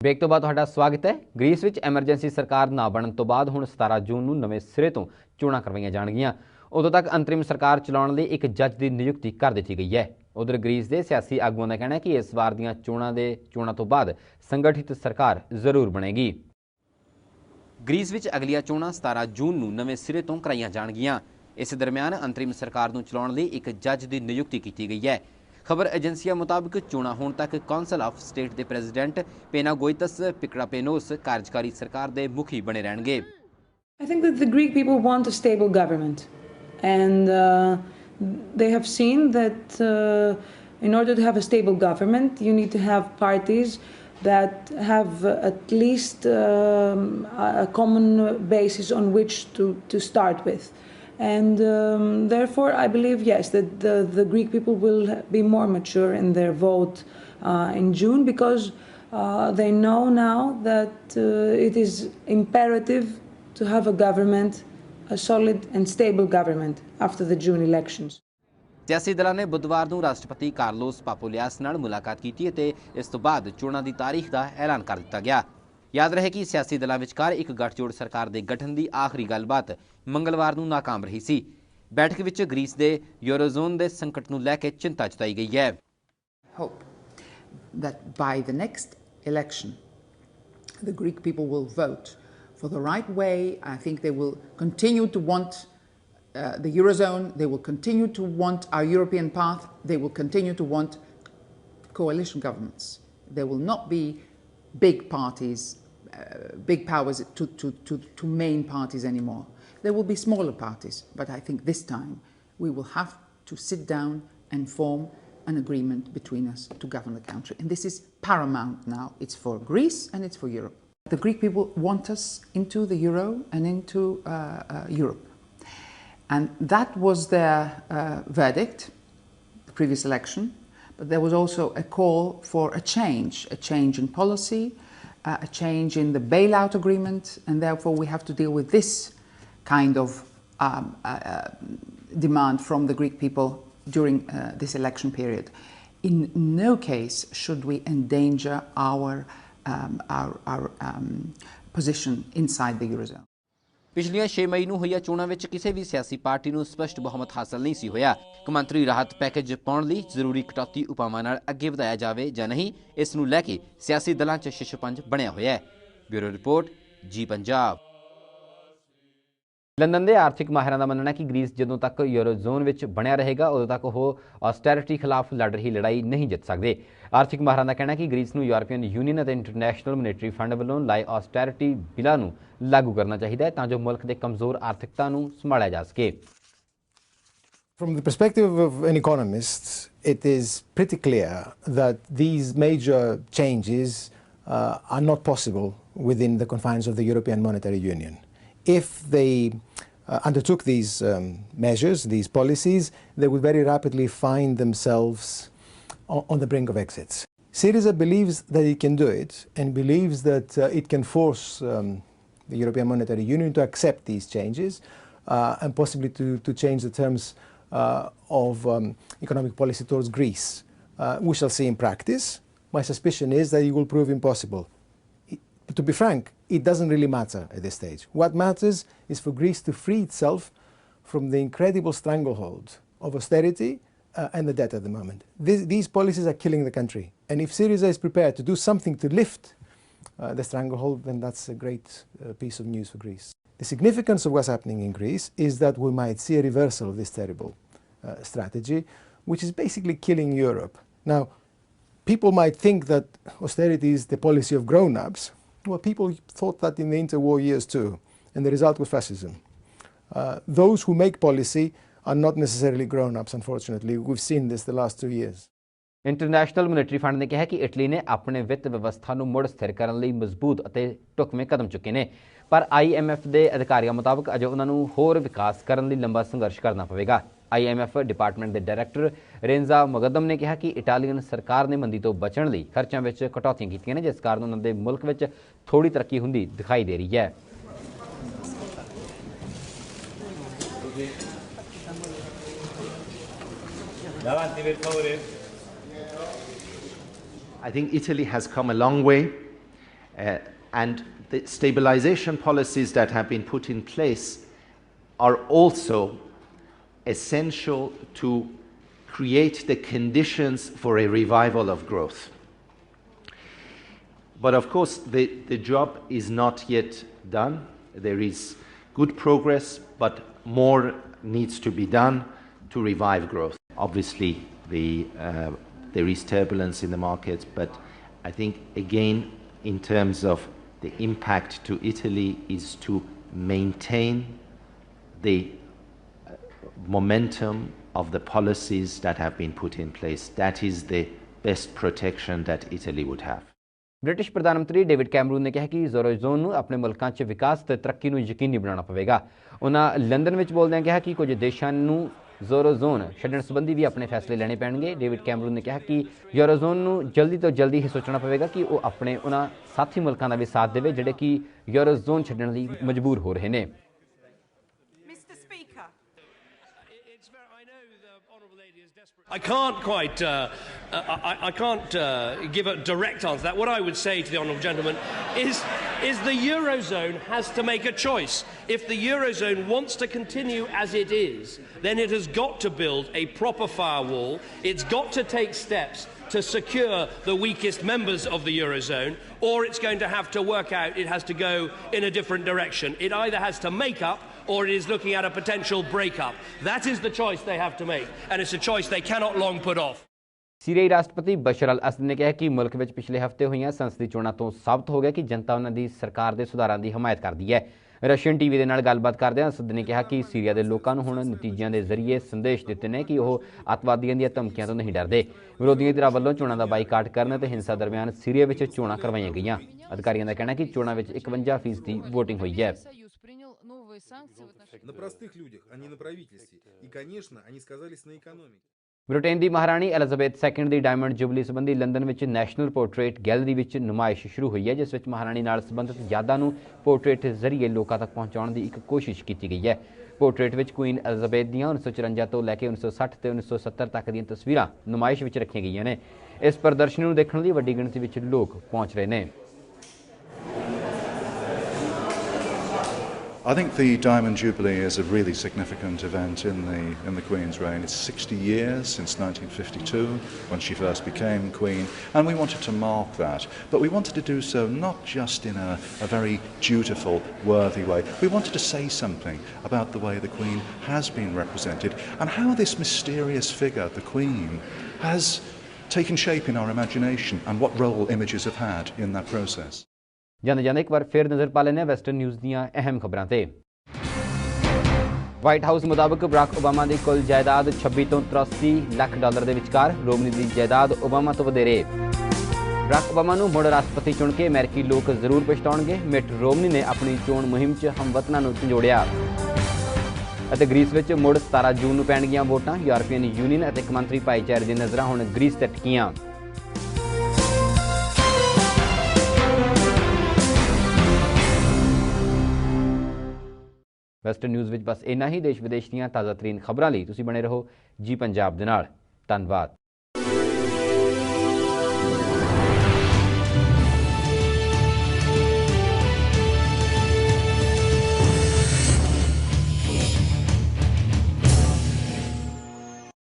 Break तो बाद तुहाडा स्वागत है। ग्रीस विच एमरजेंसी सरकार ना बनने तो बाद हुण 17 जून नूं नवें सिरे तो चोणां करवाईआं जाणगीआं। उदों तक अंतरिम सरकार चलाउण लई एक जज की नियुक्ति कर दी गई है। उधर ग्रीस के सियासी आगुआं का कहना है कि इस बार दीआं चोणां तो बाद संगठित सरकार जरूर बनेगी। ग्रीस विच अगलियां चोणां 17 जून नूं नवें सिरे तो कराईआं जाणगीआं। इस दरम्यान अंतरिम सरकार नूं चलाउण लई एक जज की नियुक्ति की गई है। खबर एजेंसियां मुताबिक चोणां होण तक कौंसल ऑफ स्टेट के प्रेजिडेंट पेनागोइतस पिक्रापेनोस कार्यकारी सरकार के मुखी बने रहणगे। I think that the Greek people want a stable government, and they have seen that in order to have a stable government, you need to have parties that have at least a common basis on which to start with. And therefore, I believe, yes, that the Greek people will be more mature in their vote in June, because they know now that it is imperative to have a government, a solid and stable government after the June elections. सियासी दलों ने बुधवार को राष्ट्रपति Carlos पापुलियास नाल मुलाकात की ते इस तो बाद चोणां की तारीख का ऐलान कर दिता गया। याद रहे कि सियासी दलों विचकार एक गठजोड़ सरकार के गठन की आखिरी गलबात मंगलवार को नाकाम रही सी। बैठक विच ग्रीस के यूरोजोन के संकट को लैके चिंता जताई गई है। Hope that by the next election the Greek people will vote for the right way. I think they will continue to want the Eurozone, they will continue to want our European path, they will continue to want coalition governments. There will not be big parties, big powers to main parties anymore. There will be smaller parties, but I think this time we will have to sit down and form an agreement between us to govern the country. And this is paramount now. It's for Greece and it's for Europe. The Greek people want us into the Euro and into Europe. And that was their verdict, the previous election. But there was also a call for a change in policy, a change in the bailout agreement, and therefore we have to deal with this kind of demand from the Greek people during this election period. In no case should we endanger our position inside the Eurozone. पिछलियां 6 मई ਨੂੰ ਹੋਈਆਂ ਚੋਣਾਂ ਵਿੱਚ ਕਿਸੇ ਵੀ ਸਿਆਸੀ party ਨੂੰ ਸਪਸ਼ਟ ਬਹੁਮਤ ਹਾਸਲ ਨਹੀਂ ਸੀ ਹੋਇਆ। ਕੌਮਾਂਤਰੀ ਰਾਹਤ ਪੈਕੇਜ ਪਾਉਣ ਲਈ ਜ਼ਰੂਰੀ ਕਟੌਤੀ ਉਪਾਵਾਂ ਨਾਲ ਅੱਗੇ ਵਧਾਇਆ ਜਾਵੇ ਜਾਂ ਨਹੀਂ, ਇਸ ਨੂੰ ਲੈ ਕੇ ਸਿਆਸੀ ਦਲਾਂ 'ਚ ਸ਼ਿਸ਼ਪੰਜ ਬਣਿਆ ਹੋਇਆ ਹੈ। ਬਿਊਰੋ ਰਿਪੋर्ट जी पंजाब। लंदन के आर्थिक माहिरां का मनना है कि ग्रीस जदों तक यूरोजोन में बनया रहेगा उदों तक वो ऑस्टैरिटी खिलाफ लड़ रही लड़ाई नहीं जित सकते। आर्थिक माहिरां का कहना है कि ग्रीस को यूरोपीयन यूनीयन और इंटरनेशनल मोनेटरी फंड वालों लाए ऑस्टैरिटी बिलों को लागू करना चाहिए है ताकि मुल्क के कमजोर आर्थिकता को संभाला जा सके। From the perspective of an economist, it is pretty clear that these major changes are not possible within the confines of the European Monetary Union. If they undertook these measures, these policies, they would very rapidly find themselves on the brink of exits. Syriza believes that it can do it and believes that it can force the European Monetary Union to accept these changes and possibly to change the terms of economic policy towards Greece. We shall see in practice. My suspicion is that it will prove impossible. To be frank, it doesn't really matter at this stage. What matters is for Greece to free itself from the incredible stranglehold of austerity and the debt at the moment. These policies are killing the country. And if Syriza is prepared to do something to lift the stranglehold, then that's a great piece of news for Greece. The significance of what's happening in Greece is that we might see a reversal of this terrible strategy, which is basically killing Europe. Now, people might think that austerity is the policy of grown-ups. Well, people thought that in the interwar years too, and the result was fascism. Those who make policy are not necessarily grown-ups, unfortunately. We've seen this the last 2 years. International monetary fund ने कहा कि Italy ने अपने वित्त व्यवस्था को मुड़ स्थिर करने ਲਈ मजबूत और ढुकवें कदम चुके हैं, पर IMF के अधिकारियों मुताबिक अजे उन्होंने होर विकास करने ਲਈ लंबा संघर्ष करना पवेगा। IMF डिपार्टमेंट के डायरैक्टर रेंजा मुगदम ने कहा कि इटालियन सरकार ने मंदी तो बचने ਲਈ खर्चों में कटौतियां कीतियां ने, जिस कारण उन्होंने मुल्क में थोड़ी तरक्की होंदी दिखाई दे रही है। I think Italy has come a long way. And the stabilization policies that have been put in place are also essential to create the conditions for a revival of growth. But of course, the job is not yet done. There is good progress, but more needs to be done to revive growth. Obviously, there is turbulence in the markets, but I think, again, in terms of the impact to Italy is to maintain the momentum of the policies that have been put in place. That is the best protection that Italy would have. British ਪ੍ਰਧਾਨ ਮੰਤਰੀ David Cameron ਨੇ ਕਿਹਾ ਕਿ ਜ਼ੋਰੋਜ਼ੋਨ ਨੂੰ ਆਪਣੇ ਮੁਲਕਾਂ 'ਚ ਵਿਕਾਸ ਤੇ ਤਰੱਕੀ ਨੂੰ ਯਕੀਨੀ ਬਣਾਉਣਾ ਪਵੇਗਾ। ਉਹਨਾਂ ਲੰਡਨ ਵਿੱਚ ਬੋਲਦਿਆਂ ਕਿਹਾ ਕਿ ਕੁਝ ਦੇਸ਼ਾਂ ਨੂੰ ਜ਼ੋਰੋਜ਼ੋਨ ਛੱਡਣ ਸੰਬੰਧੀ ਵੀ ਆਪਣੇ ਫੈਸਲੇ ਲੈਣੇ ਪੈਣਗੇ। ਡੇਵਿਡ ਕੈਮਰਨ ਨੇ ਕਿਹਾ ਕਿ ਯੂਰੋਜ਼ੋਨ ਨੂੰ ਜਲਦੀ ਤੋਂ ਜਲਦੀ ਇਹ ਸੋਚਣਾ ਪਵੇਗਾ ਕਿ ਉਹ ਆਪਣੇ ਉਹਨਾਂ ਸਾਥੀ ਮੁਲਕਾਂ ਦਾ ਵੀ ਸਾਥ ਦੇਵੇ ਜਿਹੜੇ ਕਿ ਯੂਰੋਜ਼ੋਨ ਛੱਡਣ ਲਈ ਮਜਬੂਰ ਹੋ ਰਹੇ ਨੇ। I can't quite, I can't give a direct answer to that. What I would say to the honourable gentleman is the Eurozone has to make a choice. If the Eurozone wants to continue as it is, then it has got to build a proper firewall. It's got to take steps to secure the weakest members of the Eurozone, or it's going to have to work out it has to go in a different direction. It either has to make up or it is looking at a potential breakup. That is the choice they have to make, and it's a choice they cannot long put off. ਸੀਰੀਆਈ ਰਾਸ਼ਟਰਪਤੀ ਬਸ਼ਰ ਅਲ ਅਸਦ ਨੇ ਕਿਹਾ ਕਿ ਮੁਲਕ ਵਿੱਚ ਪਿਛਲੇ ਹਫ਼ਤੇ ਹੋਈਆਂ ਸੰਸਦੀ ਚੋਣਾਂ ਤੋਂ ਸਾਬਤ ਹੋ ਗਿਆ ਕਿ ਜਨਤਾ ਉਹਨਾਂ ਦੀ ਸਰਕਾਰ ਦੇ ਸੁਧਾਰਾਂ ਦੀ ਹਮਾਇਤ ਕਰਦੀ ਹੈ। ਰਸ਼ੀਅਨ ਟੀਵੀ ਦੇ ਨਾਲ ਗੱਲਬਾਤ ਕਰਦਿਆਂ ਅਸਦ ਨੇ ਕਿਹਾ ਕਿ ਸੀਰੀਆ ਦੇ ਲੋਕਾਂ ਨੂੰ ਹੁਣ ਨਤੀਜਿਆਂ ਦੇ ਜ਼ਰੀਏ ਸੰਦੇਸ਼ ਦਿੱਤੇ ਨੇ ਕਿ ਉਹ ਅੱਤਵਾਦੀਆਂ ਦੀਆਂ ਧਮਕੀਆਂ ਤੋਂ ਨਹੀਂ ਡਰਦੇ। ਵਿਰੋਧੀਆਂ ਧਿਰਾਂ ਵੱਲੋਂ ਚੋਣਾਂ ਦਾ ਬਾਈਕਾਟ ਕਰਨ ਅਤੇ ਹਿੰਸਾ ਦਰਮਿਆਨ ਸੀਰੀਆ ਵਿੱਚ ਚੋਣਾਂ ਕਰਵਾਈਆਂ ਗਈਆਂ। ਅਧਿਕਾਰੀਆਂ ਦਾ ਕਹਿਣਾ ਕਿ ਚੋਣਾਂ ਵਿੱਚ 51% ਦੀ ਵੋਟਿੰਗ ਹੋਈ ਹੈ। На простых людях, а не на правительстве. И, конечно, они сказались на экономике. ਬ੍ਰਿਟੇਨ ਦੀ ਮਹਾਰਾਣੀ ਐਲਿਜ਼ਾਬੈਥ II ਦੀ ਡਾਇਮੰਡ ਜੁਬਲੀ ਸੰਬੰਧੀ ਲੰਡਨ ਵਿੱਚ ਨੈਸ਼ਨਲ ਪੋਰਟਰੇਟ ਗੈਲਰੀ ਵਿੱਚ ਨੁਮਾਇਸ਼ ਸ਼ੁਰੂ ਹੋਈ ਹੈ, ਜਿਸ ਵਿੱਚ ਮਹਾਰਾਣੀ ਨਾਲ ਸੰਬੰਧਿਤ ਯਾਦਾਂ ਨੂੰ ਪੋਰਟਰੇਟ ਜ਼ਰੀਏ ਲੋਕਾਂ ਤੱਕ ਪਹੁੰਚਾਉਣ ਦੀ ਇੱਕ ਕੋਸ਼ਿਸ਼ ਕੀਤੀ ਗਈ ਹੈ। ਪੋਰਟਰੇਟ ਵਿੱਚ ਕੁਈਨ ਐਲਿਜ਼ਾਬੈਥ ਦੀਆਂ 1954 ਤੋਂ ਲੈ ਕੇ 1960 ਤੇ 1970 ਤੱਕ ਦੀਆਂ ਤਸਵੀਰਾਂ ਨੁਮਾਇਸ਼ ਵਿੱਚ ਰੱਖੀਆਂ ਗਈਆਂ ਨੇ। ਇਸ ਪ੍ਰਦਰਸ਼ਨੀ ਨੂੰ ਦੇਖਣ ਲਈ ਵੱਡੀ ਗਿਣਤੀ ਵਿੱਚ ਲੋਕ ਪਹੁੰਚ ਰਹੇ ਨੇ। I think the Diamond Jubilee is a really significant event in the Queen's reign. It's 60 years since 1952 when she first became Queen, and we wanted to mark that. But we wanted to do so not just in a very dutiful, worthy way. We wanted to say something about the way the Queen has been represented and how this mysterious figure, the Queen, has taken shape in our imagination and what role images have had in that process. ਜਾਂਦੇ ਜਾਂਦੇ ਇੱਕ ਵਾਰ ਫਿਰ ਨਜ਼ਰ ਪਾ ਲੈਂਦੇ ਹਾਂ western news ਦੀਆਂ ਅਹਿਮ ਖਬਰਾਂ ਤੇ। ਵਾਈਟ ਹਾਊਸ ਮੁਤਾਬਕ ਬਰਾਕ ਓਬਾਮਾ ਦੀ ਕੁੱਲ ਜਾਇਦਾਦ 26 ਤੋਂ 83 ਲੱਖ ਡਾਲਰ ਦੇ ਵਿਚਕਾਰ। ਰੋਮਨੀ ਦੀ ਜਾਇਦਾਦ ਓਬਾਮਾ ਤੋਂ ਵਧੇਰੇ। ਬਰਾਕ ਓਬਾਮਾ ਨੂੰ ਮੁੜ ਰਾਸ਼ਟਰਪਤੀ ਚੁਣ ਕੇ ਅਮਰੀਕੀ ਲੋਕ ਜ਼ਰੂਰ ਪਛਤਾਉਣਗੇ। ਮਿਟ ਰੋਮਨੀ ਨੇ ਆਪਣੀ ਚੋਣ ਮੁਹਿੰਮ 'ਚ ਹਮਵਤਨਾਂ ਨੂੰ ਝੰਜੋੜਿਆ। ਅਤੇ ਗ੍ਰੀਸ ਵਿੱਚ ਮੁੜ 17 ਜੂਨ ਨੂੰ ਪੈਣਗੀਆਂ ਵੋਟਾਂ। ਯੂਰਪੀਅਨ ਯੂਨੀਅਨ ਅਤੇ ਕੌਮਾਂਤਰੀ ਭਾਈਚਾਰੇ ਦੀਆਂ ਨਜ਼ਰਾਂ ਹੁਣ ਗ੍ਰੀਸ ਤੇ ਟਿਕੀਆਂ। ਵੈਸਟਰਨ ਨਿਊਜ਼ ਵਿੱਚ ਬਸ ਇੰਨਾ ਹੀ। ਦੇਸ਼ ਵਿਦੇਸ਼ ਦੀਆਂ ਤਾਜ਼ਾ ਤਰੀਨ ਖਬਰਾਂ ਲਈ ਤੁਸੀਂ ਬਣੇ ਰਹੋ ਜੀ ਪੰਜਾਬ ਦੇ ਨਾਲ। ਧੰਨਵਾਦ।